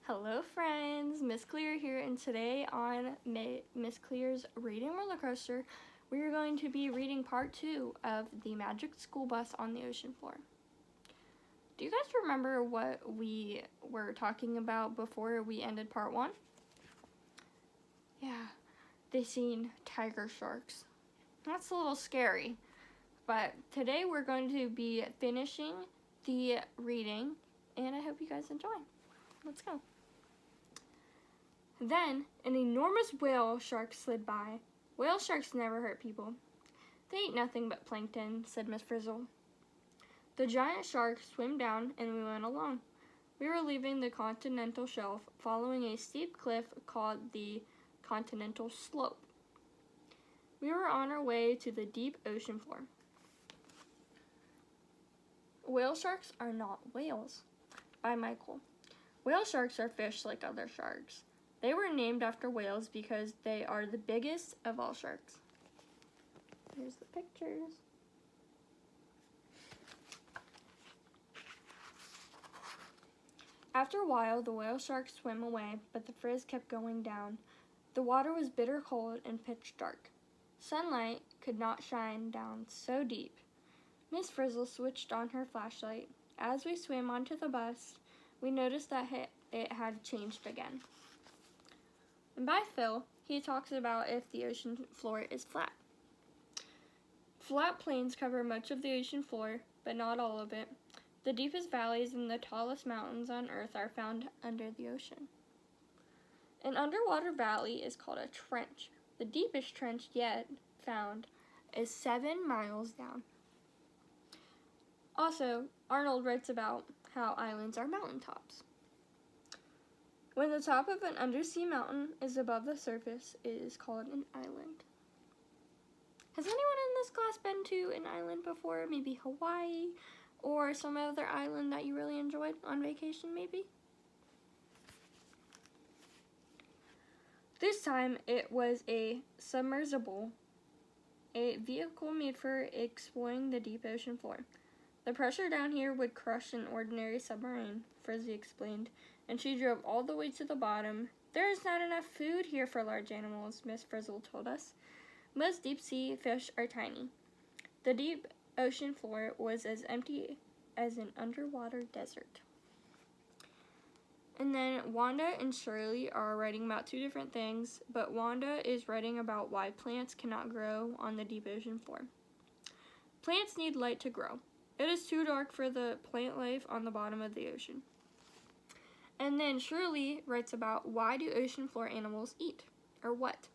Hello friends, Miss Cleer here, and today on Miss Cleer's Reading Rollercoaster, we are going to be reading part 2 of The Magic School Bus on the Ocean Floor. Do you guys remember what we were talking about before we ended part 1? Yeah, they seen tiger sharks. That's a little scary, but today we're going to be finishing the reading, and I hope you guys enjoy. Let's go. Then, an enormous whale shark slid by. Whale sharks never hurt people. They eat nothing but plankton, said Miss Frizzle. The giant shark swam down, and we went along. We were leaving the continental shelf, following a steep cliff called the continental slope. We were on our way to the deep ocean floor. Whale sharks are not whales, by Michael. Whale sharks are fish like other sharks. They were named after whales because they are the biggest of all sharks. Here's the pictures. After a while, the whale sharks swam away, but the frizz kept going down. The water was bitter cold and pitch dark. Sunlight could not shine down so deep. Miss Frizzle switched on her flashlight. As we swam onto the bus, we noticed that it had changed again. And by Phil, he talks about if the ocean floor is flat. Flat plains cover much of the ocean floor, but not all of it. The deepest valleys and the tallest mountains on Earth are found under the ocean. An underwater valley is called a trench. The deepest trench yet found is 7 miles down. Also, Arnold writes about how islands are mountaintops. When the top of an undersea mountain is above the surface, it is called an island. Has anyone in this class been to an island before? Maybe Hawaii or some other island that you really enjoyed on vacation, maybe? This time it was a submersible, a vehicle made for exploring the deep ocean floor. The pressure down here would crush an ordinary submarine, Frizzy explained, and she drove all the way to the bottom. There is not enough food here for large animals, Miss Frizzle told us. Most deep-sea fish are tiny. The deep ocean floor was as empty as an underwater desert. And then Wanda and Shirley are writing about 2 different things, but Wanda is writing about why plants cannot grow on the deep ocean floor. Plants need light to grow. It is too dark for the plant life on the bottom of the ocean. And then Shirley writes about why do ocean floor animals eat, or what?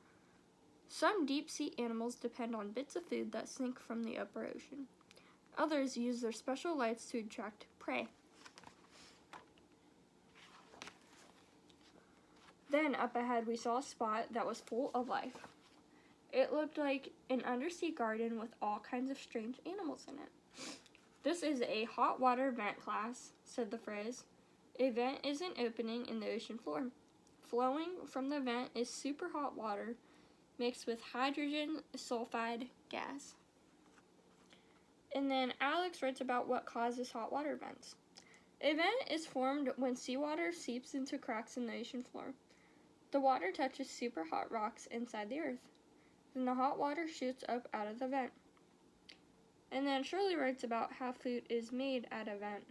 Some deep-sea animals depend on bits of food that sink from the upper ocean. Others use their special lights to attract prey. Then up ahead we saw a spot that was full of life. It looked like an undersea garden with all kinds of strange animals in it. This is a hot water vent class, said the Frizz. A vent is an opening in the ocean floor. Flowing from the vent is super hot water mixed with hydrogen sulfide gas. And then Alex writes about what causes hot water vents. A vent is formed when seawater seeps into cracks in the ocean floor. The water touches super hot rocks inside the earth. Then the hot water shoots up out of the vent. And then Shirley writes about how food is made at a vent.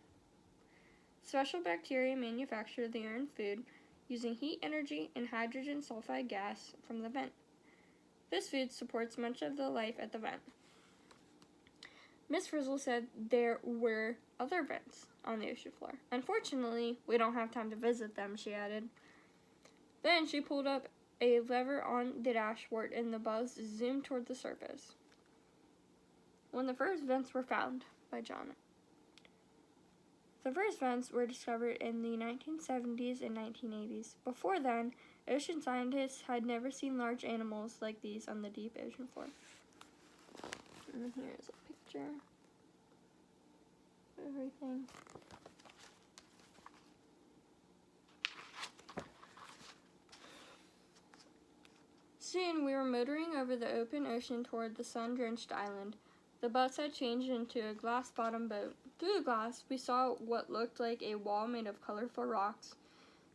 Special bacteria manufacture their own food using heat energy and hydrogen sulfide gas from the vent. This food supports much of the life at the vent. Miss Frizzle said there were other vents on the ocean floor. Unfortunately, we don't have time to visit them, she added. Then she pulled up a lever on the dashboard and the bus zoomed toward the surface. When the first vents were found by Joanna. The first vents were discovered in the 1970s and 1980s. Before then, ocean scientists had never seen large animals like these on the deep ocean floor. And here's a picture of everything. Soon we were motoring over the open ocean toward the sun-drenched island. The bus had changed into a glass-bottom boat. Through the glass, we saw what looked like a wall made of colorful rocks.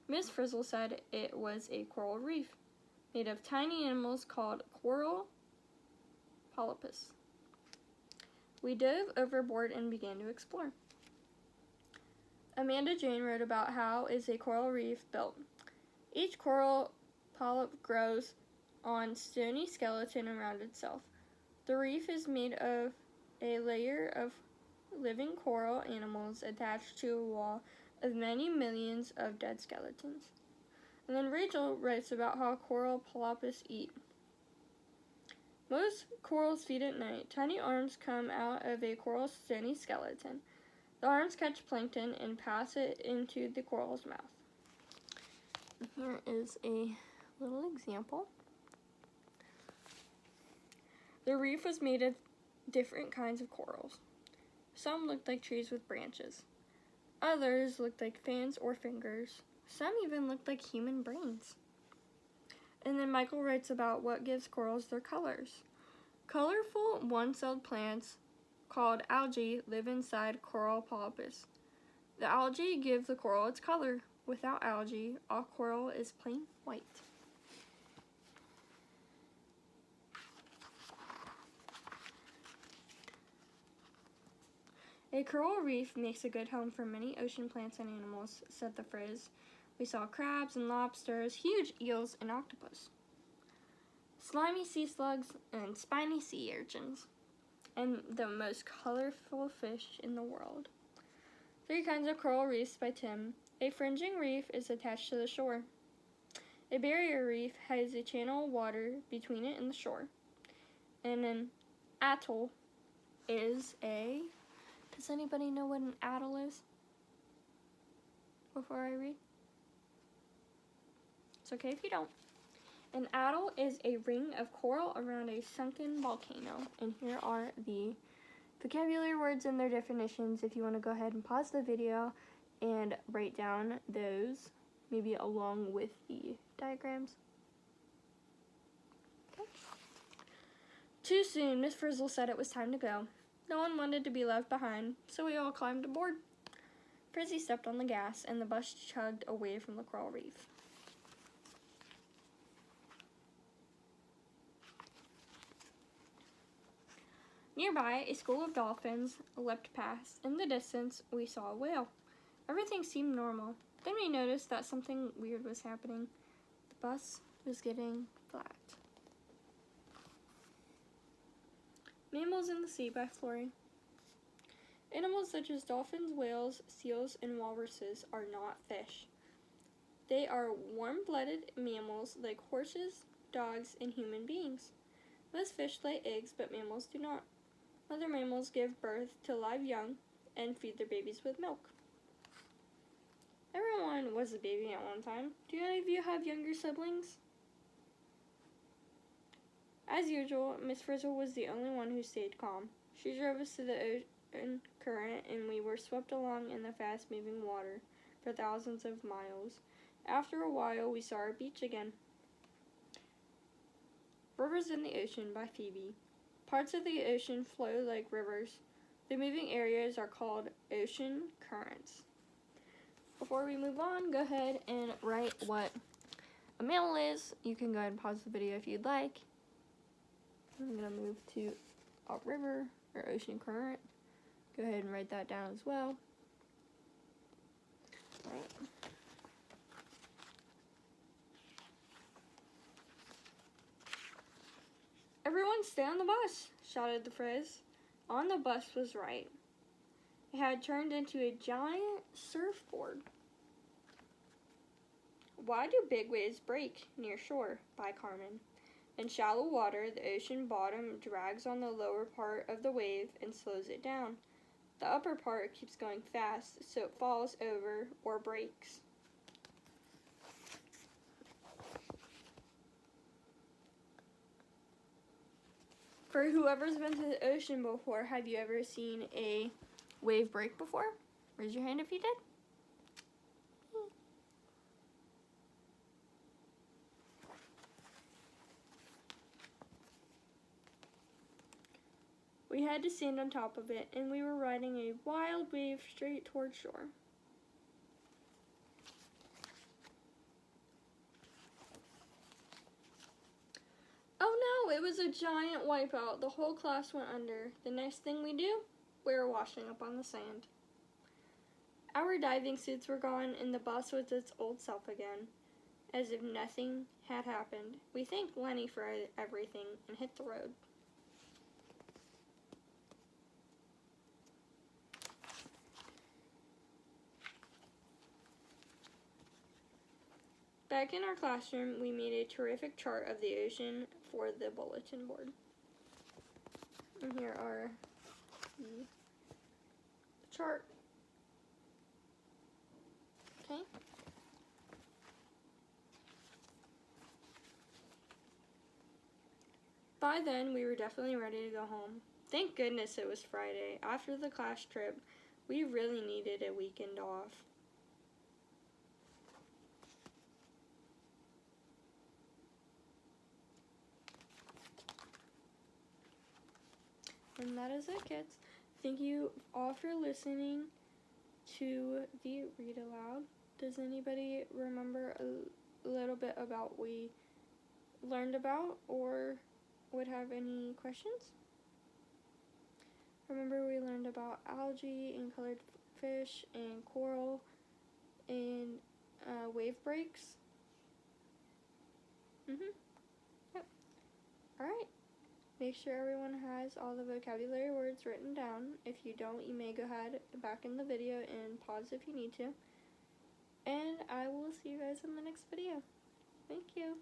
Miss Frizzle said it was a coral reef made of tiny animals called coral polypus. We dove overboard and began to explore. Amanda Jane wrote about how is a coral reef built. Each coral polyp grows on stony skeleton around itself. The reef is made of a layer of living coral animals attached to a wall of many millions of dead skeletons. And then Rachel writes about how coral polypus eat. Most corals feed at night. Tiny arms come out of a coral stony skeleton. The arms catch plankton and pass it into the coral's mouth. Here is a little example. The reef was made of different kinds of corals. Some looked like trees with branches. Others looked like fans or fingers. Some even looked like human brains. And then Michael writes about what gives corals their colors. Colorful one-celled plants called algae live inside coral polypus. The algae give the coral its color. Without algae, all coral is plain white. A coral reef makes a good home for many ocean plants and animals, said the Frizz. We saw crabs and lobsters, huge eels, and octopus, slimy sea slugs, and spiny sea urchins, and the most colorful fish in the world. 3 Kinds of Coral Reefs by Tim. A fringing reef is attached to the shore. A barrier reef has a channel of water between it and the shore. And an atoll is a... Does anybody know what an atoll is? Before I read? It's okay if you don't. An atoll is a ring of coral around a sunken volcano. And here are the vocabulary words and their definitions if you want to go ahead and pause the video and write down those, maybe along with the diagrams. Okay. Too soon, Miss Frizzle said it was time to go. No one wanted to be left behind, so we all climbed aboard. Frizzy stepped on the gas, and the bus chugged away from the coral reef. Nearby, a school of dolphins leapt past. In the distance, we saw a whale. Everything seemed normal. Then we noticed that something weird was happening. The bus was getting flat. Mammals in the Sea by Flory. Animals such as dolphins, whales, seals, and walruses are not fish. They are warm-blooded mammals like horses, dogs, and human beings. Most fish lay eggs, but mammals do not. Other mammals give birth to live young and feed their babies with milk. Everyone was a baby at one time. Do any of you have younger siblings? As usual, Miss Frizzle was the only one who stayed calm. She drove us to the ocean current, and we were swept along in the fast-moving water for thousands of miles. After a while, we saw our beach again. Rivers in the Ocean by Phoebe. Parts of the ocean flow like rivers. The moving areas are called ocean currents. Before we move on, go ahead and write what a mammal is. You can go ahead and pause the video if you'd like. I'm going to move to a river or ocean current. Go ahead and write that down as well. All right. Everyone stay on the bus, shouted the Frizz. On the bus was right. It had turned into a giant surfboard. Why do big waves break near shore? By Carmen. In shallow water, the ocean bottom drags on the lower part of the wave and slows it down. The upper part keeps going fast, so it falls over or breaks. For whoever's been to the ocean before, have you ever seen a wave break before? Raise your hand if you did. We had to stand on top of it, and we were riding a wild wave straight toward shore. it was a giant wipeout. The whole class went under. The next thing we do, we were washing up on the sand. Our diving suits were gone and the bus was its old self again, as if nothing had happened. We thanked Lenny for everything and hit the road. Back in our classroom, we made a terrific chart of the ocean for the bulletin board. And here are the chart. Okay. By then, we were definitely ready to go home. Thank goodness it was Friday. After the class trip, we really needed a weekend off. And that is it, kids. Thank you all for listening to the read aloud. Does anybody remember a little bit about what we learned about or would have any questions? Remember we learned about algae and colored fish and coral and wave breaks? Yep. Alright. Make sure everyone has all the vocabulary words written down. If you don't, you may go ahead back in the video and pause if you need to. And I will see you guys in the next video. Thank you.